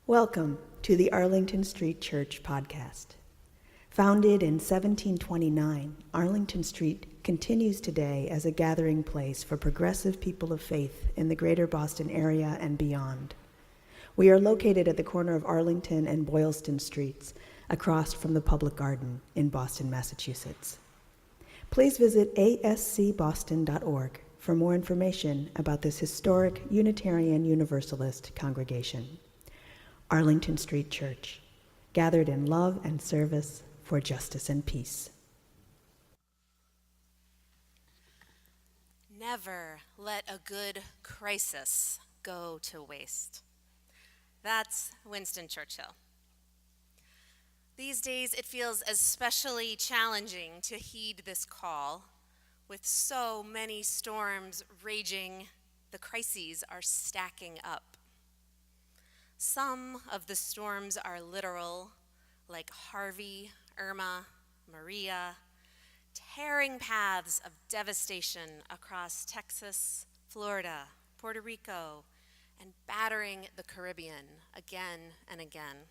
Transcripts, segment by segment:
Welcome to the Arlington Street Church podcast. Founded in 1729, Arlington Street continues today as a gathering place for progressive people of faith in the greater Boston area and beyond. We are located at the corner of Arlington and Boylston Streets, across from the Public Garden in Boston, Massachusetts. Please visit ascboston.org for more information about this historic Unitarian Universalist congregation. Arlington Street Church, gathered in love and service for justice and peace. Never let a good crisis go to waste. That's Winston Churchill. These days, it feels especially challenging to heed this call. With so many storms raging, the crises are stacking up. Some of the storms are literal, like Harvey, Irma, Maria, tearing paths of devastation across Texas, Florida, Puerto Rico, and battering the Caribbean again and again.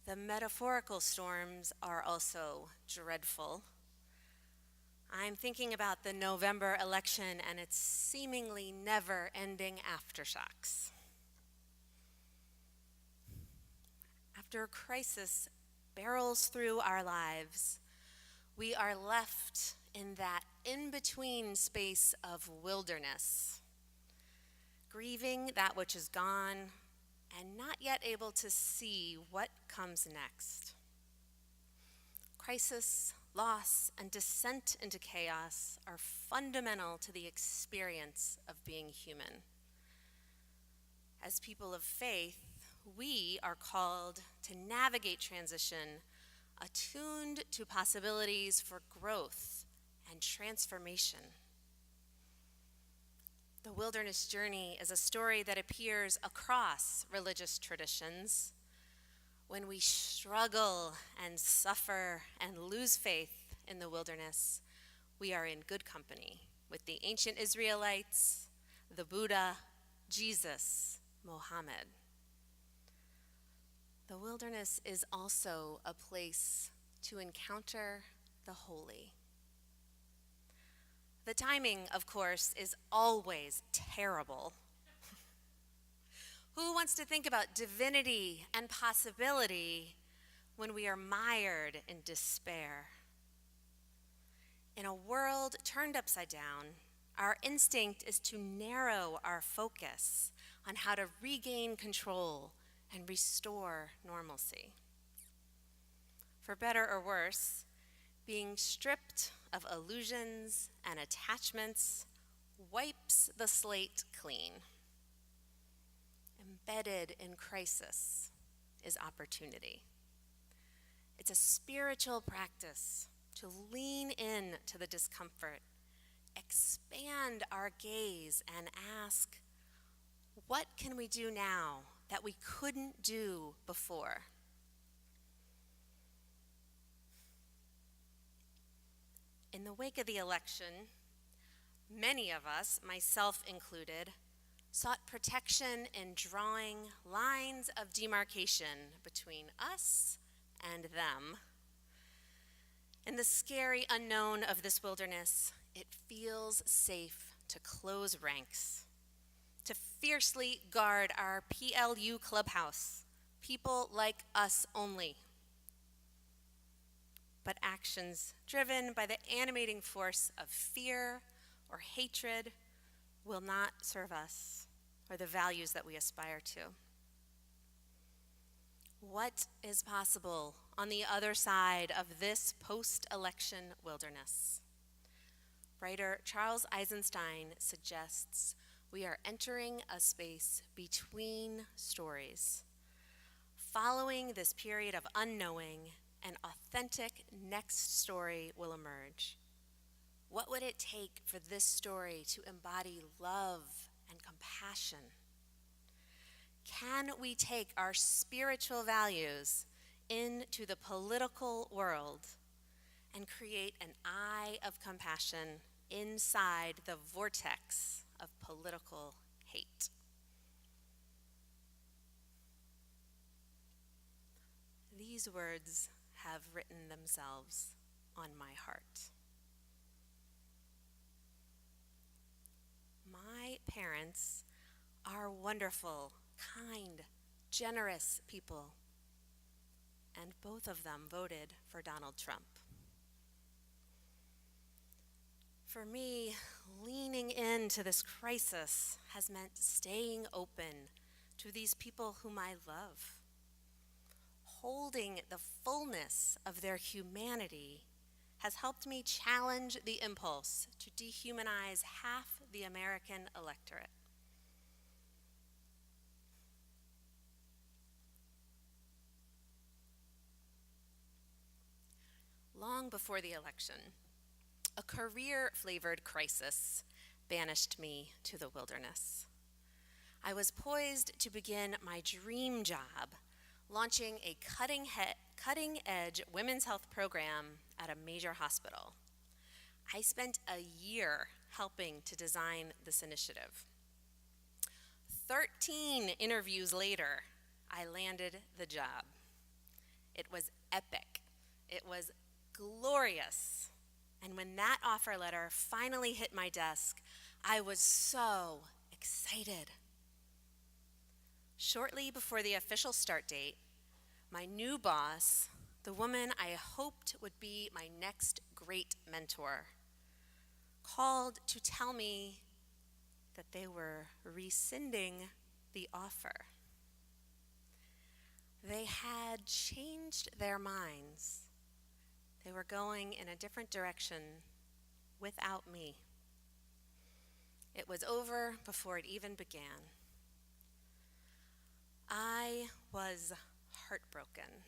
The metaphorical storms are also dreadful. I'm thinking about the November election and its seemingly never-ending aftershocks. After a crisis barrels through our lives, we are left in that in-between space of wilderness, grieving that which is gone and not yet able to see what comes next. Crisis, loss, and descent into chaos are fundamental to the experience of being human. As people of faith, we are called to navigate transition, attuned to possibilities for growth and transformation. The wilderness journey is a story that appears across religious traditions. When we struggle and suffer and lose faith in the wilderness, we are in good company with the ancient Israelites, the Buddha, Jesus, Mohammed. The wilderness is also a place to encounter the holy. The timing, of course, is always terrible. Who wants to think about divinity and possibility when we are mired in despair? In a world turned upside down, our instinct is to narrow our focus on how to regain control and restore normalcy. For better or worse, being stripped of illusions and attachments wipes the slate clean. Embedded in crisis is opportunity. It's a spiritual practice to lean in to the discomfort, expand our gaze, and ask, what can we do now that we couldn't do before? In the wake of the election, many of us, myself included, sought protection in drawing lines of demarcation between us and them. In the scary unknown of this wilderness, it feels safe to close ranks, to fiercely guard our PLU clubhouse, people like us only. But actions driven by the animating force of fear or hatred will not serve us or the values that we aspire to. What is possible on the other side of this post-election wilderness? Writer Charles Eisenstein suggests we are entering a space between stories. Following this period of unknowing, an authentic next story will emerge. What would it take for this story to embody love and compassion? Can we take our spiritual values into the political world and create an eye of compassion inside the vortex of political hate? these words have written themselves on my heart. My parents are wonderful, kind, generous people, and both of them voted for Donald Trump. For me, leaning into this crisis has meant staying open to these people whom I love, holding the fullness of their humanity has helped me challenge the impulse to dehumanize half the American electorate. Long before the election, a career-flavored crisis banished me to the wilderness. I was poised to begin my dream job, launching a cutting-edge women's health program at a major hospital. I spent a year helping to design this initiative. 13 interviews later, I landed the job. It was epic. It was glorious. And when that offer letter finally hit my desk, I was so excited. Shortly before the official start date, my new boss, the woman I hoped would be my next great mentor, called to tell me that they were rescinding the offer. They had changed their minds. They were going in a different direction without me. It was over before it even began. I was heartbroken.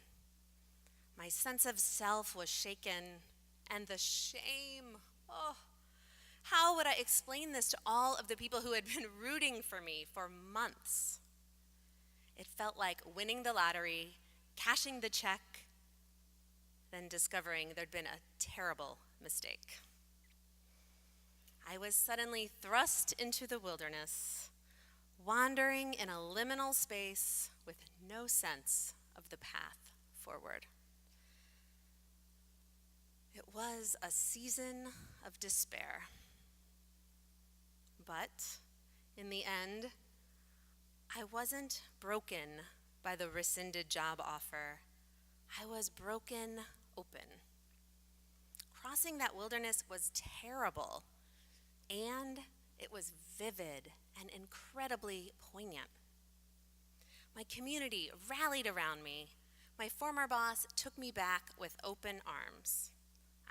My sense of self was shaken, and the shame, how would I explain this to all of the people who had been rooting for me for months? It felt like winning the lottery, cashing the check, then discovering there'd been a terrible mistake. I was suddenly thrust into the wilderness, wandering in a liminal space with no sense of the path forward. It was a season of despair. But in the end, I wasn't broken by the rescinded job offer. I was broken open. Crossing that wilderness was terrible, and it was vivid and incredibly poignant. My community rallied around me. My former boss took me back with open arms.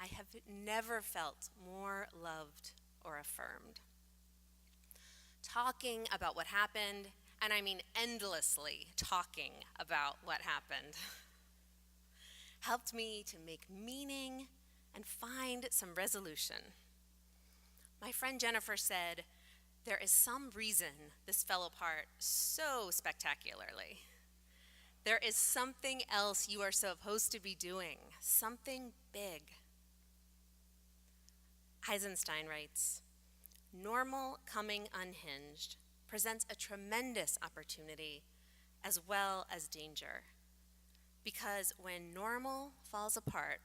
I have never felt more loved or affirmed. Talking about what happened, and I mean endlessly talking about what happened, helped me to make meaning and find some resolution. My friend Jennifer said, "There is some reason this fell apart so spectacularly. There is something else you are supposed to be doing, something big." Eisenstein writes, "Normal coming unhinged presents a tremendous opportunity as well as danger, because when normal falls apart,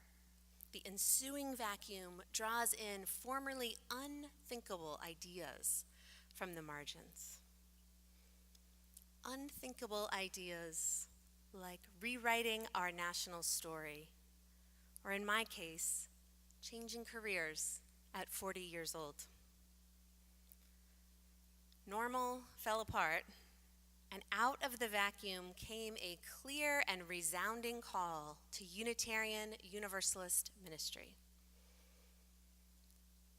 the ensuing vacuum draws in formerly unthinkable ideas from the margins. Unthinkable ideas like rewriting our national story, or in my case, changing careers at 40 years old. Normal fell apart, and out of the vacuum came a clear and resounding call to Unitarian Universalist ministry.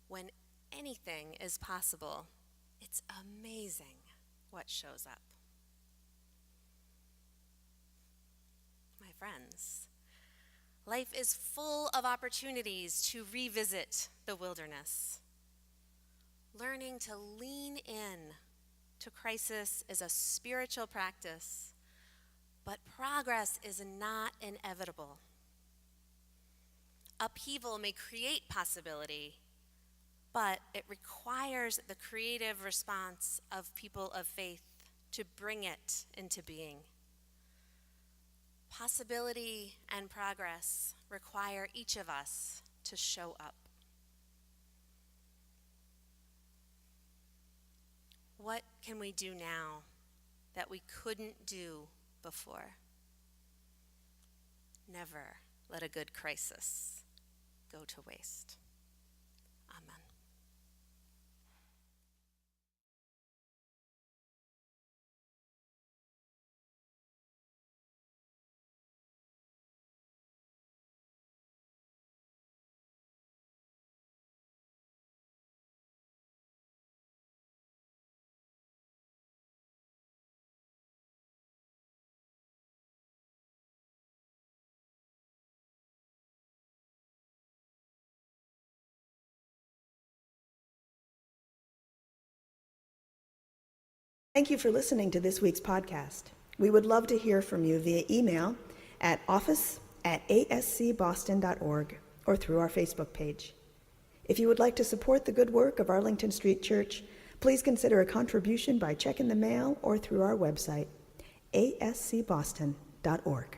When anything is possible, it's amazing what shows up. My friends, life is full of opportunities to revisit the wilderness. Learning to lean in to crisis is a spiritual practice, but progress is not inevitable. Upheaval may create possibility, but it requires the creative response of people of faith to bring it into being. Possibility and progress require each of us to show up. What can we do now that we couldn't do before? Never let a good crisis go to waste. Amen. Thank you for listening to this week's podcast. We would love to hear from you via email at office@ascboston.org or through our Facebook page. If you would like to support the good work of Arlington Street Church, please consider a contribution by check in the mail or through our website, ascboston.org.